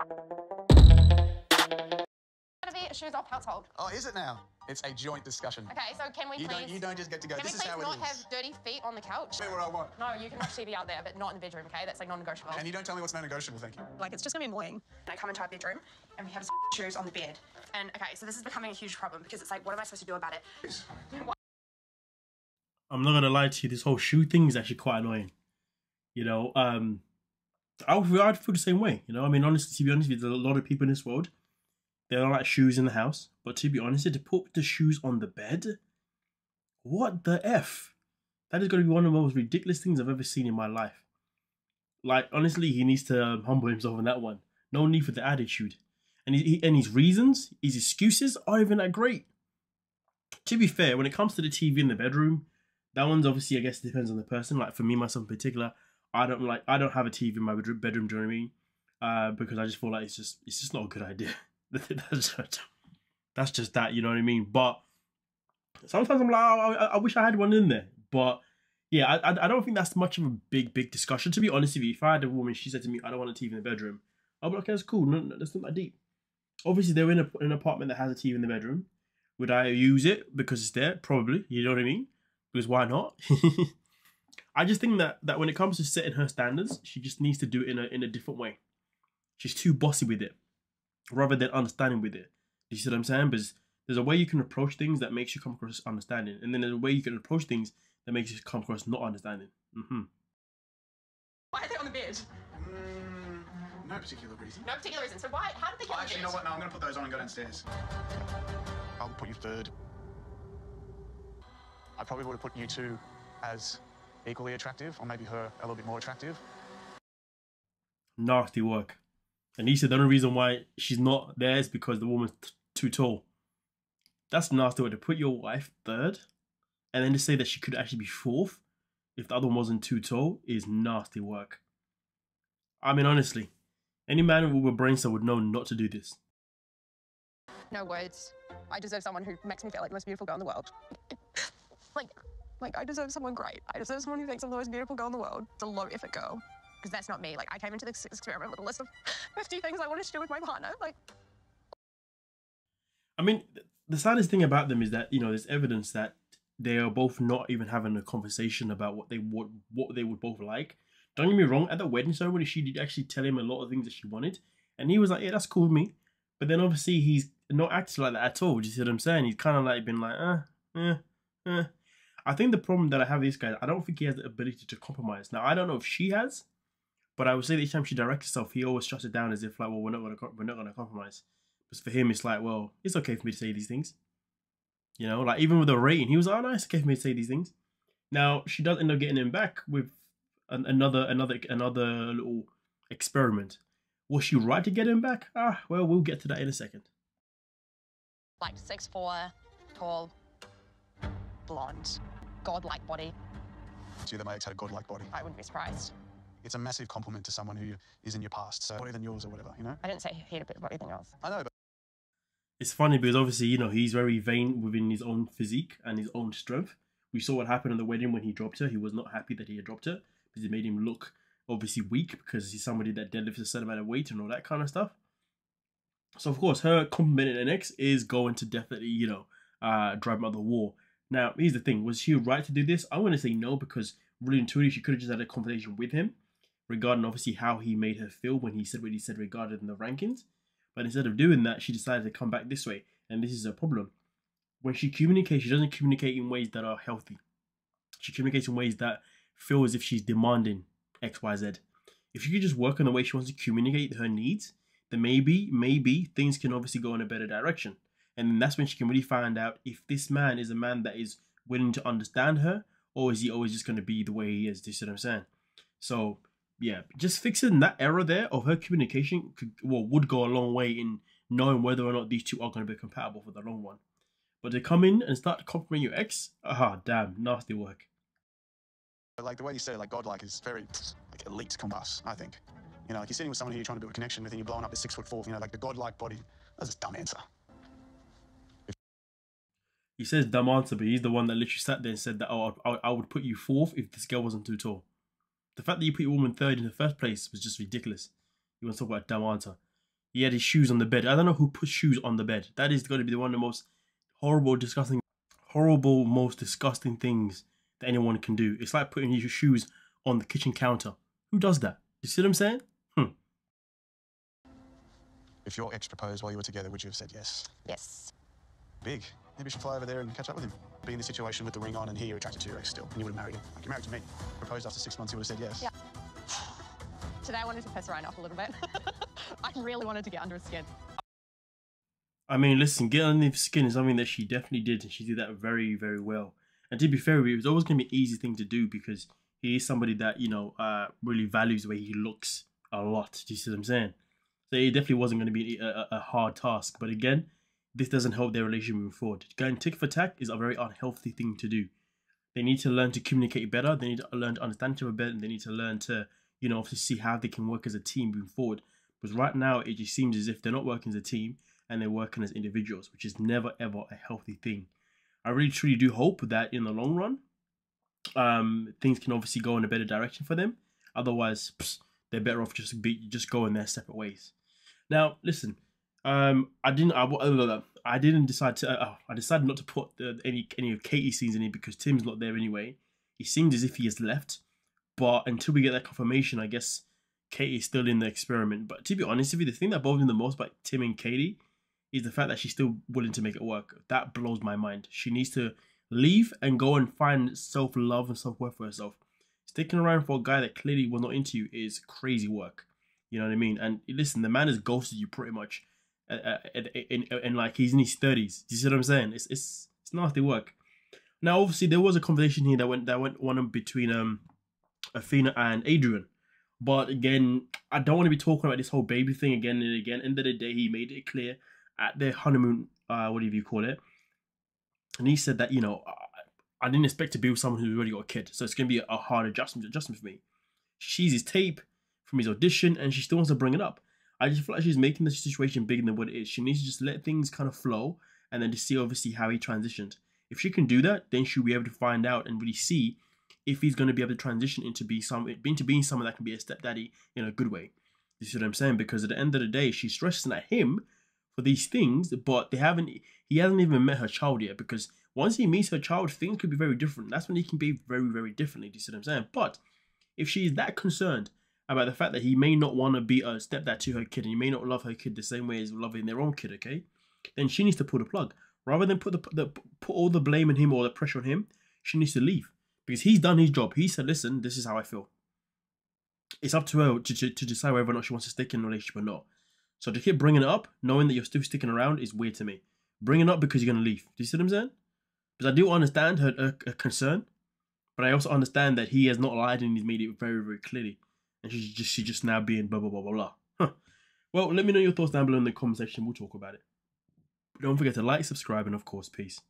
Gonna be a shoes-off household. Oh, is it now? It's a joint discussion. Okay, so can we please... You don't just get to go, this is how it is. Can we please not have dirty feet on the couch? Do what I want. No, you can watch TV out there, but not in the bedroom, okay? That's like non-negotiable. And you don't tell me what's non-negotiable, thank you. Like, it's just gonna be annoying. I come into our bedroom, and we have shoes on the bed. And, okay, so this is becoming a huge problem, because it's like, what am I supposed to do about it? I'm not gonna lie to you, this whole shoe thing is actually quite annoying. You know, I'd feel the same way, you know? I mean, honestly, to be honest with you, there's a lot of people in this world, they don't like shoes in the house. But to be honest, to put the shoes on the bed, what the F? That is going to be one of the most ridiculous things I've ever seen in my life. Like, honestly, he needs to humble himself on that one. No need for the attitude. And his reasons, his excuses aren't even that great. To be fair, when it comes to the TV in the bedroom, that one's obviously, I guess, depends on the person. Like, for me, myself in particular, I don't have a TV in my bedroom, do you know what I mean? Because I just feel like it's just not a good idea. That's just that, you know what I mean? But sometimes I'm like, oh, I wish I had one in there. But yeah, I don't think that's much of a big discussion. To be honest with you, if I had a woman, she said to me, I don't want a TV in the bedroom, I'll be like, okay, that's cool. No, that's not that deep. Obviously, they're in an apartment that has a TV in the bedroom. Would I use it because it's there? Probably. You know what I mean? Because why not? I just think that when it comes to setting her standards, she just needs to do it in a different way. She's too bossy with it, rather than understanding with it. You see what I'm saying? Because there's a way you can approach things that makes you come across understanding, and then there's a way you can approach things that makes you come across not understanding. Why are they on the bed? No particular reason. No particular reason. So why? How did they get on the Actually, bed? you know what? No, I'm going to put those on and go downstairs. I'll put you third. I probably would have put you two as equally attractive, or maybe her a little bit more attractive. Nasty work. And he said the only reason why she's not there is because the woman's too tall. That's nasty way to put your wife third, and then to say that she could actually be fourth if the other one wasn't too tall is nasty work. I mean, honestly, any man with a brain cell would know not to do this. No words. I deserve someone who makes me feel like the most beautiful girl in the world. like I deserve someone great. I deserve someone who thinks I'm the most beautiful girl in the world. It's a low effort girl. Because that's not me. Like, I came into this experiment with a list of 50 things I wanted to do with my partner. Like, I mean, the saddest thing about them is that, you know, there's evidence that they are both not even having a conversation about what they would both like. Don't get me wrong, at the wedding ceremony, she did actually tell him a lot of things that she wanted. And he was like, yeah, that's cool with me. But then obviously he's not acting like that at all. Do you see what I'm saying? He's kind of like been like, I think the problem that I have with this guy, I don't think he has the ability to compromise. Now, I don't know if she has, but I would say that each time she directs herself, he always shuts it down as if like, well, we're not gonna compromise. Because for him, it's like, well, it's okay for me to say these things. You know, like even with the rating, he was like, oh, no, it's okay for me to say these things. Now she does end up getting him back with another little experiment. Was she right to get him back? Well, we'll get to that in a second. like 6'4", tall, blonde, godlike body. To you that my ex had a godlike body. I wouldn't be surprised. It's a massive compliment to someone who is in your past, so better than yours or whatever, you know? I didn't say he had a bit of anything else. I know, but it's funny because obviously, you know, he's very vain within his own physique and his own strength. We saw what happened at the wedding when he dropped her. He was not happy that he had dropped her because it made him look obviously weak because he's somebody that deadlifts a certain amount of weight and all that kind of stuff. So, of course, her complimenting an ex is going to definitely, you know, drive him out of the wall. Now, here's the thing. Was she right to do this? I'm going to say no, because really and truly, she could have just had a conversation with him regarding, obviously, how he made her feel when he said what he said regarding the rankings. But instead of doing that, she decided to come back this way. And this is a problem. When she communicates, she doesn't communicate in ways that are healthy. She communicates in ways that feel as if she's demanding X, Y, Z. If you could just work on the way she wants to communicate her needs, then maybe things can obviously go in a better direction. And then that's when she can really find out if this man is a man that is willing to understand her, or is he always just going to be the way he is. Do you see what I'm saying? So, yeah, just fixing that error there of her communication would go a long way in knowing whether or not these two are going to be compatible for the long run. But to come in and start complimenting your ex, damn, nasty work. like the way you said it, like godlike is very like elite compass, I think. You know, like you're sitting with someone who you're trying to build a connection with and you're blowing up the 6'4", you know, like the godlike body. That's a dumb answer. He says dumb answer, but he's the one that literally sat there and said that, oh, I would put you fourth if this girl wasn't too tall. The fact that you put your woman third in the first place was just ridiculous. You want to talk about a dumb answer. He had his shoes on the bed. I don't know who puts shoes on the bed. That is going to be one of the most horrible, most disgusting things that anyone can do. It's like putting your shoes on the kitchen counter. Who does that? You see what I'm saying? If your ex proposed while you were together, would you have said yes? Yes. Big. Maybe you should fly over there and catch up with him. Be in the situation with the ring on and here you're attracted to your ex still, and you would have married him. Like, you're married to me. Proposed after 6 months, you would have said yes. Yeah. Today I wanted to piss Ryan off a little bit. I really wanted to get under his skin. I mean, listen, get under his skin is something that she definitely did, and she did that very, very well. And to be fair, it was always going to be an easy thing to do because he is somebody that, you know, really values the way he looks a lot. Do you see what I'm saying? So it definitely wasn't going to be a hard task. But again, this doesn't help their relationship moving forward. Going tick for tack is a very unhealthy thing to do. They need to learn to communicate better. They need to learn to understand each other better. And they need to learn to, you know, to see how they can work as a team moving forward. Because right now, it just seems as if they're not working as a team and they're working as individuals, which is never, ever a healthy thing. I really, truly do hope that in the long run, things can obviously go in a better direction for them. Otherwise, they're better off just going their separate ways. Now, listen, I decided not to put any of Katie's scenes in it because Tim's not there anyway. He seems as if he has left, but until we get that confirmation, I guess Katie's still in the experiment. But to be honest with you, the thing that bothers me the most about Tim and Katie is the fact that she's still willing to make it work. That blows my mind. She needs to leave and go and find self-love and self-worth for herself. Sticking around for a guy that clearly was not into you is crazy work. You know what I mean? And listen, the man has ghosted you pretty much, and like he's in his 30s. Do you see what I'm saying? It's nasty work. Now, obviously, there was a conversation here that went one between Athena and Adrian. But again, I don't want to be talking about this whole baby thing again and again. End of the day, he made it clear at their honeymoon, whatever you call it, and he said that, you know, I didn't expect to be with someone who's already got a kid, so it's going to be a hard adjustment for me. She sees his tape from his audition, and she still wants to bring it up. I just feel like she's making the situation bigger than what it is. She needs to just let things kind of flow, and then to see obviously how he transitioned. If she can do that, then she'll be able to find out and really see if he's going to be able to transition into being someone that can be a stepdaddy in a good way. You see what I'm saying? Because at the end of the day, she's stressing at him for these things, but he hasn't even met her child yet. Because once he meets her child, things could be very different. That's when he can be very, very differently. Do you see what I'm saying? But if she's that concerned about the fact that he may not want to be a stepdad to her kid, and he may not love her kid the same way as loving their own kid, okay, then she needs to pull the plug. Rather than put all the blame on him or the pressure on him, she needs to leave. Because he's done his job. He said, listen, this is how I feel. It's up to her to decide whether or not she wants to stick in a relationship or not. So to keep bringing it up, knowing that you're still sticking around, is weird to me. Bring it up because you're going to leave. Do you see what I'm saying? Because I do understand her concern, but I also understand that he has not lied and he's made it very, very clearly. And she's just now being blah, blah, blah, blah, blah. Huh. Well, let me know your thoughts down below in the comment section. We'll talk about it. Don't forget to like, subscribe, and of course, peace.